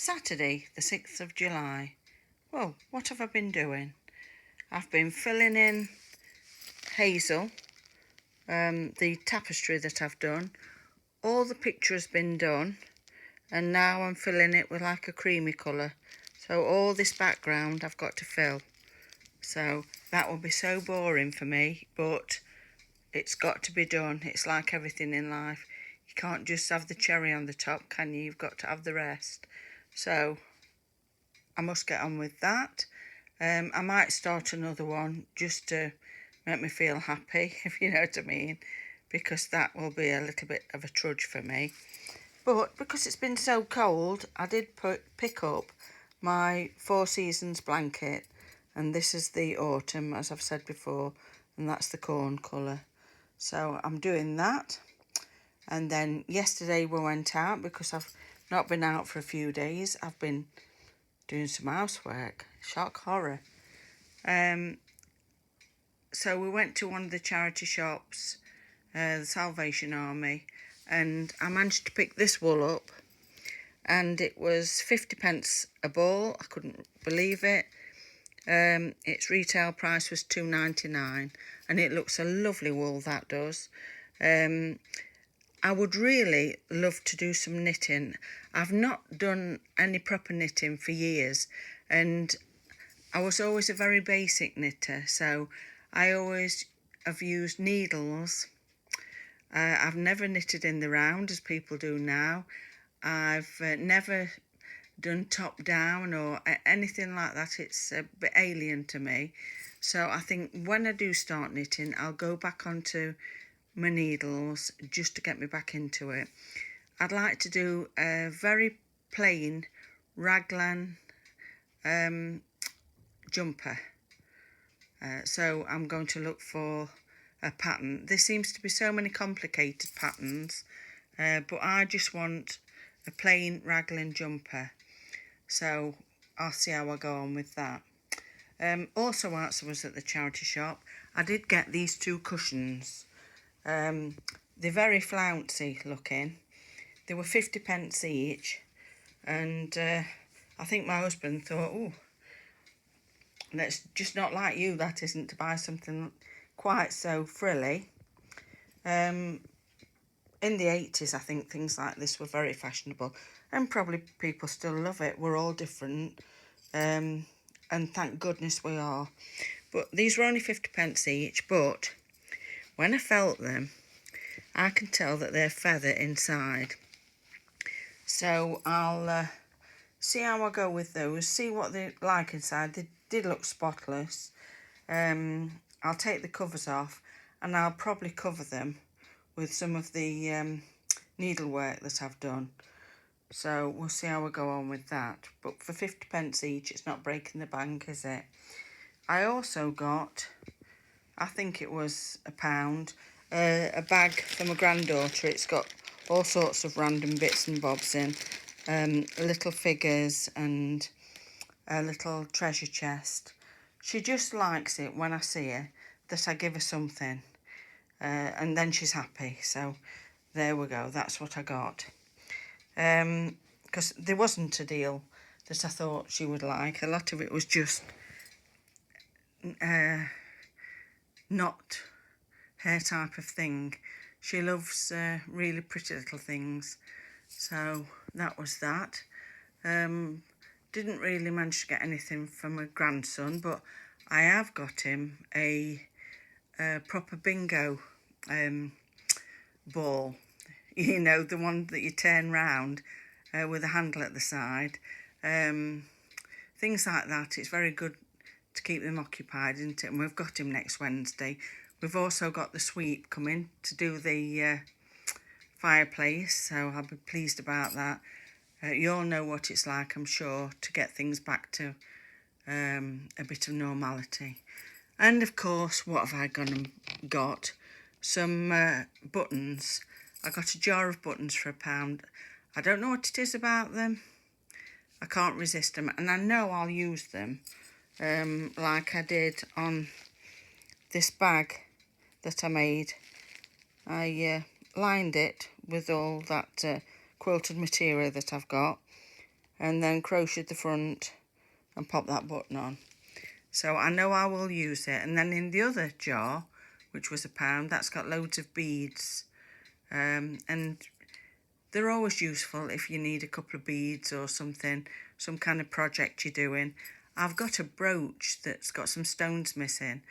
Saturday, the 6th of July. Well, what have I been doing? I've been filling in hazel, the tapestry that I've done. All the picture has been done, and now I'm filling it with like a creamy colour. So all this background I've got to fill. So that will be so boring for me, but it's got to be done. It's like everything in life. You can't just have the cherry on the top, can you? You've got to have the rest. So I must get on with that. I might start another one just to make me feel happy, if you know what I mean, because that will be a little bit of a trudge for me. But because it's been so cold, I did pick up my Four Seasons blanket, and this is the autumn, as I've said before, and that's the corn colour. So I'm doing that. And then yesterday we went out because I've not been out for a few days. I've been doing some housework. Shock horror. So we went to one of the charity shops, the Salvation Army, and I managed to pick this wool up, and it was 50 pence a ball. I couldn't believe it. Its retail price was £2.99, and it looks a lovely wool, that does. I would really love to do some knitting. I've not done any proper knitting for years, and I was always a very basic knitter, so I always have used needles. I've never knitted in the round as people do now. I've never done top down or anything like that. It's a bit alien to me. So I think when I do start knitting, I'll go back onto my needles just to get me back into it. I'd like to do a very plain raglan jumper. So I'm going to look for a pattern. There seems to be so many complicated patterns, but I just want a plain raglan jumper. So I'll see how I go on with that. Also, whilst I was at the charity shop, I did get these two cushions. They're very flouncy looking. They were 50 pence each, and I think my husband thought, oh, that's just not like you, that isn't, to buy something quite so frilly. In the 80s, I think things like this were very fashionable, and probably people still love it. We're all different, and thank goodness we are. But these were only 50 pence each, but when I felt them, I can tell that they're feather inside. So I'll see how I go with those, see what they're like inside. They did look spotless. I'll take the covers off, and I'll probably cover them with some of the needlework that I've done. So we'll see how we go on with that. But for 50 pence each, it's not breaking the bank, is it? I also got, I think it was £1, a bag for my granddaughter. It's got all sorts of random bits and bobs in, little figures and a little treasure chest. She just likes it when I see her that I give her something, and then she's happy. So there we go, that's what I got. Because there wasn't a deal that I thought she would like. A lot of it was just not her type of thing. She loves really pretty little things. So that was that. Didn't really manage to get anything for my grandson, but I have got him a proper bingo ball. You know, the one that you turn round with a handle at the side. Things like that. It's very good to keep them occupied, isn't it? And we've got him next Wednesday. We've also got the sweep coming to do the fireplace, so I'll be pleased about that. You all know what it's like, I'm sure, to get things back to a bit of normality. And of course, what have I gone and got? Some buttons. I got a jar of buttons for £1. I don't know what it is about them. I can't resist them, and I know I'll use them, like I did on this bag that I made. I lined it with all that quilted material that I've got, and then crocheted the front and popped that button on. So I know I will use it. And then in the other jar, which was £1, that's got loads of beads, and they're always useful if you need a couple of beads or something, some kind of project you're doing. I've got a brooch that's got some stones missing,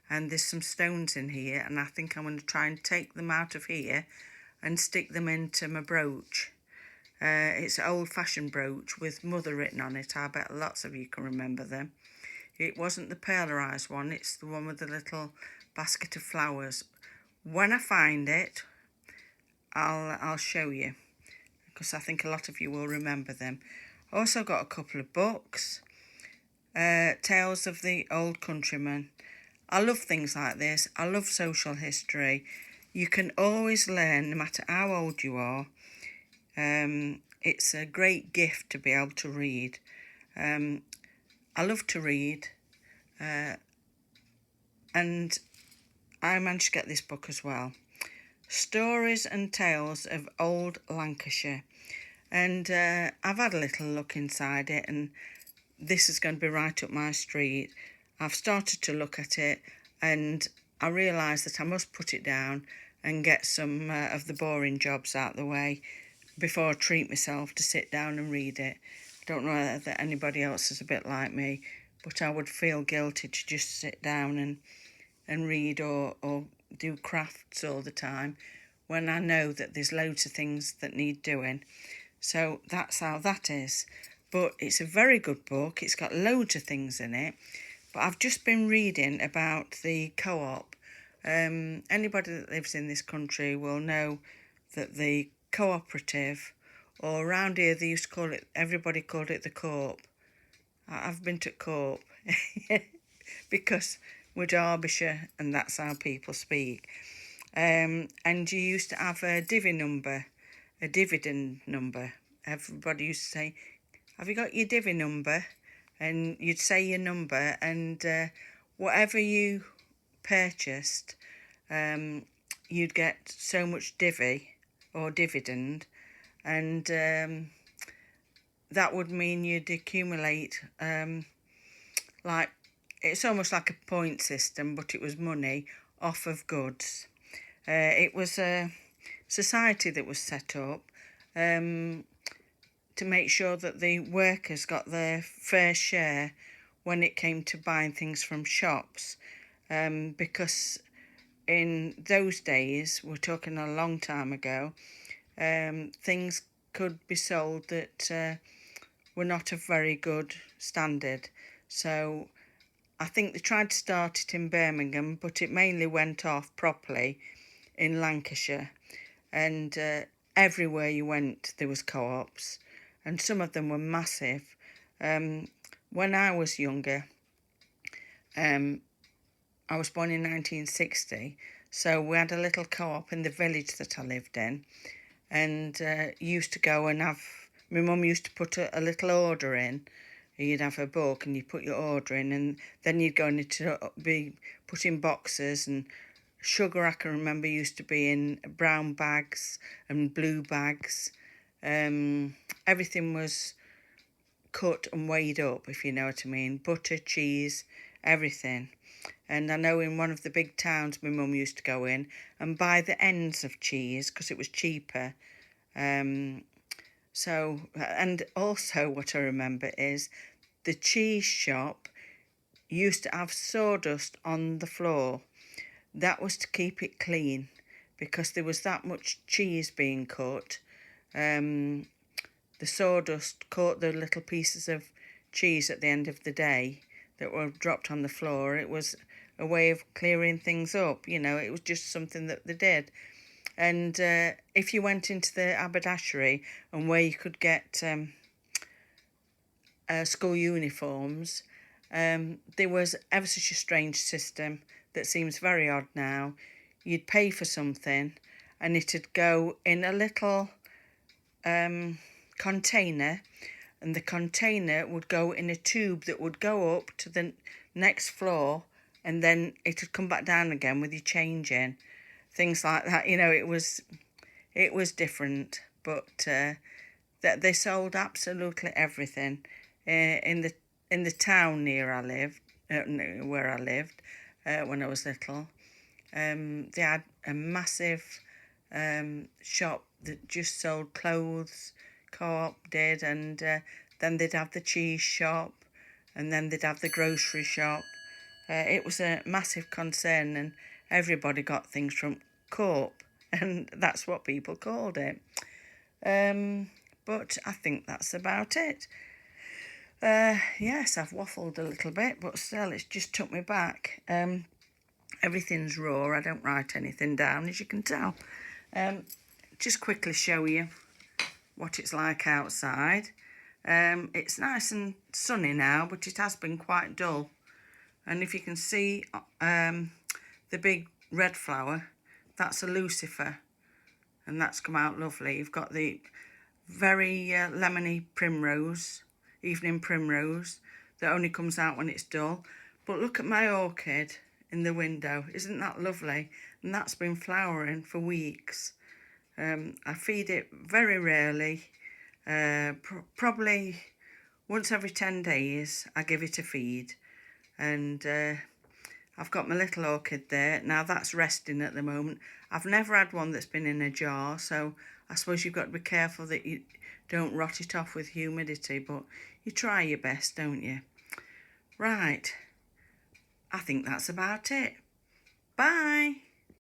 and there's some stones in here, and I think I'm going to try and take them out of here and stick them into my brooch. It's an old-fashioned brooch with Mother written on it. I bet lots of you can remember them. It wasn't the polarised one, it's the one with the little basket of flowers. When I find it, I'll show you, because I think a lot of you will remember them. Also got a couple of books, Tales of the Old Countryman. I love things like this. I love social history. You can always learn, no matter how old you are. It's a great gift to be able to read. I love to read, and I managed to get this book as well. Stories and Tales of Old Lancashire. And I've had a little look inside it, and this is going to be right up my street. I've started to look at it, and I realised that I must put it down and get some of the boring jobs out of the way before I treat myself to sit down and read it. I don't know whether anybody else is a bit like me, but I would feel guilty to just sit down and read or do crafts all the time when I know that there's loads of things that need doing. So that's how that is. But it's a very good book. It's got loads of things in it. But I've just been reading about the co-op. Anybody that lives in this country will know that the cooperative, or around here they used to call it, everybody called it the co-op. I've been to co-op because we're Derbyshire and that's how people speak. And you used to have a dividend number. Everybody used to say, have you got your divvy number? And you'd say your number, and whatever you purchased, you'd get so much divvy or dividend, and that would mean you'd accumulate, like, it's almost like a point system, but it was money off of goods. It was a society that was set up to make sure that the workers got their fair share when it came to buying things from shops, because in those days, we're talking a long time ago, things could be sold that were not of very good standard. So I think they tried to start it in Birmingham, but it mainly went off properly in Lancashire, and everywhere you went there was co-ops, and some of them were massive. When I was younger, I was born in 1960, so we had a little co-op in the village that I lived in, and used to go and have, my mum used to put a little order in. You'd have a book and you'd put your order in, and then you'd go and to be put in boxes, and sugar, I can remember, used to be in brown bags and blue bags. Everything was cut and weighed up, if you know what I mean. Butter, cheese, everything. And I know in one of the big towns my mum used to go in and buy the ends of cheese because it was cheaper. So, and also what I remember is the cheese shop used to have sawdust on the floor. That was to keep it clean because there was that much cheese being cut. The sawdust caught the little pieces of cheese at the end of the day that were dropped on the floor. It was a way of clearing things up, you know, it was just something that they did. And if you went into the haberdashery and where you could get school uniforms, there was ever such a strange system that seems very odd now. You'd pay for something and it'd go in a little container, and the container would go in a tube that would go up to the next floor, and then it would come back down again with your change in. Things like that, you know, it was different, but that they sold absolutely everything in the town near I lived, where I lived when I was little. They had a massive shop that just sold clothes. Co-op did, and then they'd have the cheese shop, and then they'd have the grocery shop. It was a massive concern, and everybody got things from Co-op, and that's what people called it. But I think that's about it. Yes, I've waffled a little bit, but still, it's just took me back. Everything's raw. I don't write anything down, as you can tell. Just quickly show you what it's like outside. It's nice and sunny now, but it has been quite dull. And if you can see the big red flower, that's a lucifer, and that's come out lovely. You've got the very lemony primrose, evening primrose, that only comes out when it's dull. But look at my orchid in the window. Isn't that lovely? And that's been flowering for weeks. I feed it very rarely, probably once every 10 days I give it a feed. And I've got my little orchid there. Now that's resting at the moment. I've never had one that's been in a jar, so I suppose you've got to be careful that you don't rot it off with humidity, but you try your best, don't you? Right, I think that's about it. Bye.